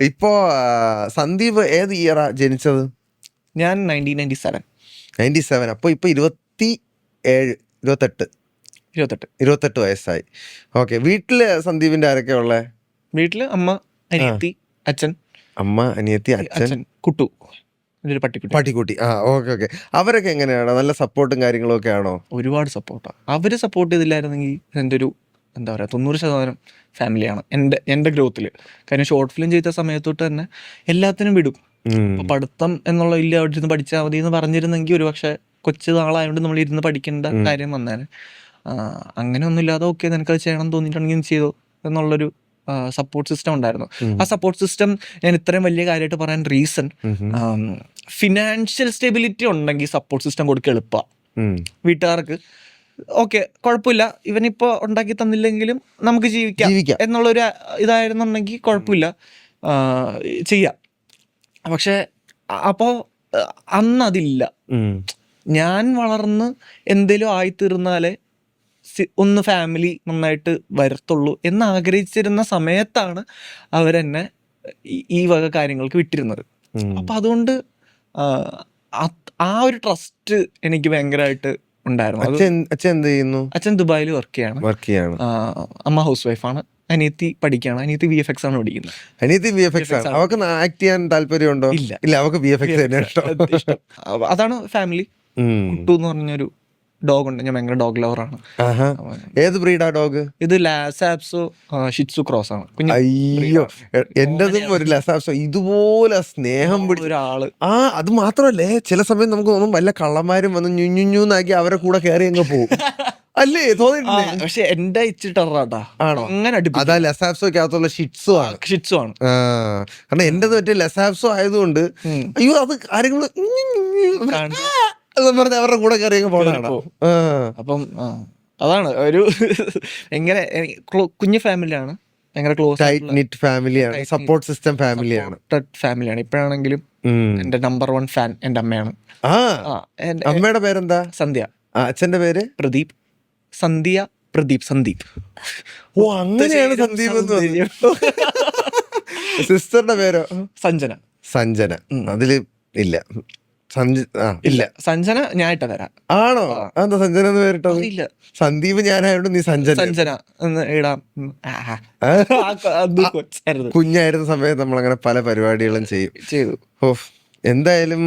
ഇപ്പോ സന്ദീപ് ഏത് ഇയറാ ജനിച്ചത്? ഞാൻ 1997. 97. അപ്പോൾ ഇപ്പോൾ 27, 28 28. വയസ്സായി. ഓക്കെ. വീട്ടില് സന്ദീപിന്റെ ആരൊക്കെ ഉള്ളേ? വീട്ടില് അമ്മ, അനിയത്തി, അച്ഛൻ. അമ്മ, അനിയത്തി, അച്ഛൻ, കുട്ടു, ഒരു പട്ടിക്കുട്ടി. Okay okay. അവരൊക്കെ എങ്ങനെയാണ്? നല്ല സപ്പോർട്ടും കാര്യങ്ങളും ഒക്കെ ആണോ? ഒരുപാട് സപ്പോർട്ടാണ്. അവര് സപ്പോർട്ട് ചെയ്തില്ലായിരുന്നെങ്കിൽ എൻ്റെ ഒരു എന്താ പറയുക 90% ഫാമിലിയാണ് എൻ്റെ ഗ്രോത്തിൽ. കാര്യം ഷോർട്ട് ഫിലിം ചെയ്ത സമയത്തൊട്ട് തന്നെ എല്ലാത്തിനും വിടും. ഇപ്പൊ പഠിത്തം എന്നുള്ള ഇല്ല, അവിടെ ഇരുന്ന് പഠിച്ചാൽ മതി എന്ന് പറഞ്ഞിരുന്നെങ്കിൽ ഒരു പക്ഷെ കൊച്ചു നാളായതുകൊണ്ട് നമ്മൾ ഇരുന്ന് പഠിക്കേണ്ട കാര്യം വന്നേനെ. അങ്ങനെ ഒന്നും ഇല്ലാതെ ഓക്കെ നിനക്കത് ചെയ്യണം എന്ന് തോന്നിയിട്ടുണ്ടെങ്കിൽ ചെയ്തോ എന്നുള്ളൊരു സപ്പോർട്ട് സിസ്റ്റം ഉണ്ടായിരുന്നു. ആ സപ്പോർട്ട് സിസ്റ്റം ഞാൻ ഇത്രയും വലിയ കാര്യമായിട്ട് പറയാൻ റീസൺ, ഫിനാൻഷ്യൽ സ്റ്റെബിലിറ്റി ഉണ്ടെങ്കിൽ സപ്പോർട്ട് സിസ്റ്റം കൊടുക്കുക എളുപ്പമാണ് വീട്ടുകാർക്ക്. ഓക്കെ കുഴപ്പമില്ല, ഇവനിപ്പോൾ ഉണ്ടാക്കി തന്നില്ലെങ്കിലും നമുക്ക് ജീവിക്കാം എന്നുള്ളൊരു ഇതായിരുന്നുണ്ടെങ്കിൽ കുഴപ്പമില്ല, ചെയ്യാം. പക്ഷെ അപ്പോൾ അന്നതില്ല. ഞാൻ വളർന്ന് എന്തേലും ആയിത്തീർന്നാലേ ഒന്ന് ഫാമിലി നന്നായിട്ട് വരത്തുള്ളൂ എന്ന് ആഗ്രഹിച്ചിരുന്ന സമയത്താണ് അവരെന്നെ ഈ വക കാര്യങ്ങൾക്ക് വിട്ടിരുന്നത്. അപ്പം അതുകൊണ്ട് ആ ഒരു ട്രസ്റ്റ് എനിക്ക് ഭയങ്കരമായിട്ട് ഉണ്ടായിരുന്നു. അച്ഛൻ എന്ത് ചെയ്യുന്നു? അച്ഛൻ ദുബായിൽ വർക്ക് ചെയ്യാണ്. അമ്മ ഹൗസ് വൈഫാണ്. അനിയത്തി പഠിക്കുകയാണ്. അനിയത്തി VFX ആണ് പഠിക്കുന്നത്. അനിയത്തി VFX ആണ്. അവർക്ക് ആക്ട് ചെയ്യാൻ താല്പര്യമുണ്ടോ? ഇല്ല, അവർക്ക് VFX തന്നെ ഇഷ്ടം. അതാണ് ഫാമിലി. കുട്ടു എന്ന് പറഞ്ഞൊരു ഡോഗ് ഉണ്ട്. ഞാൻ ഭയങ്കര ഡോഗ് ലവറാണ്. ഏത് ബ്രീഡാ ഡോഗ്? ഇത് ലാസാപ്സോ ഷിറ്റ്സു ക്രോസ് ആണ്. അയ്യോ, എന്റതും ഒരു ലാസാപ്സോ. ഇതുപോലെ സ്നേഹം പിടിച്ച ഒരാള്. അത് മാത്രമല്ലേ, ചില സമയം നമുക്ക് തോന്നും വല്ല കള്ളന്മാരും വന്ന് ഞുഞ്ഞുഞ്ഞൂന്നാക്കി അവരെ കൂടെ കയറി അങ്ങ് പോകും. അല്ലേ, തോന്നിയിട്ടില്ലേ? പക്ഷെ എന്റെ ഇച്ചിട്ടാ ആണോ? അതാ ലെസാപ്സോക്കകത്തുള്ള ഷിറ്റ്സു ആണ്. കാരണം എന്റേത് മറ്റേ ലെസാപ്സോ ആയതുകൊണ്ട് അയ്യോ അത് ആരെങ്കിലും പറഞ്ഞ അവരുടെ കൂടെ കയറി പോകണം. അപ്പം അതാണ് ഒരു എങ്ങനെ കുഞ്ഞു ഫാമിലിയാണ്, ഭയങ്കര ക്ലോസ് ടൈറ്റ് ഫാമിലിയാണ്, സപ്പോർട്ട് സിസ്റ്റം ഫാമിലിയാണ്. ഇപ്പോഴാണെങ്കിലും എന്റെ നമ്പർ 1 ഫാൻ എന്റെ അമ്മയാണ്. അമ്മയുടെ പേരെന്താ? സന്ധ്യ. അച്ഛന്റെ പേര് പ്രദീപ്. സന്ധ്യ, പ്രദീപ്, സന്ദീപ്. ഓ അങ്ങനെയാണ് സന്ദീപ്. സിസ്റ്ററിന്റെ പേരോ? സഞ്ജന. അതില് ഇല്ല ഇല്ല, സഞ്ജന ഞാനിട്ട തരാം. ആണോ? എന്താ സഞ്ജന എന്ന് പേരിട്ടത്? ഇല്ല, സന്ദീപ് ഞാനായോണ്ട് നീ സഞ്ജന എന്ന് ഇടാം. കുഞ്ഞായിരുന്ന സമയത്ത് നമ്മൾ അങ്ങനെ പല പരിപാടികളും ചെയ്തു. എന്തായാലും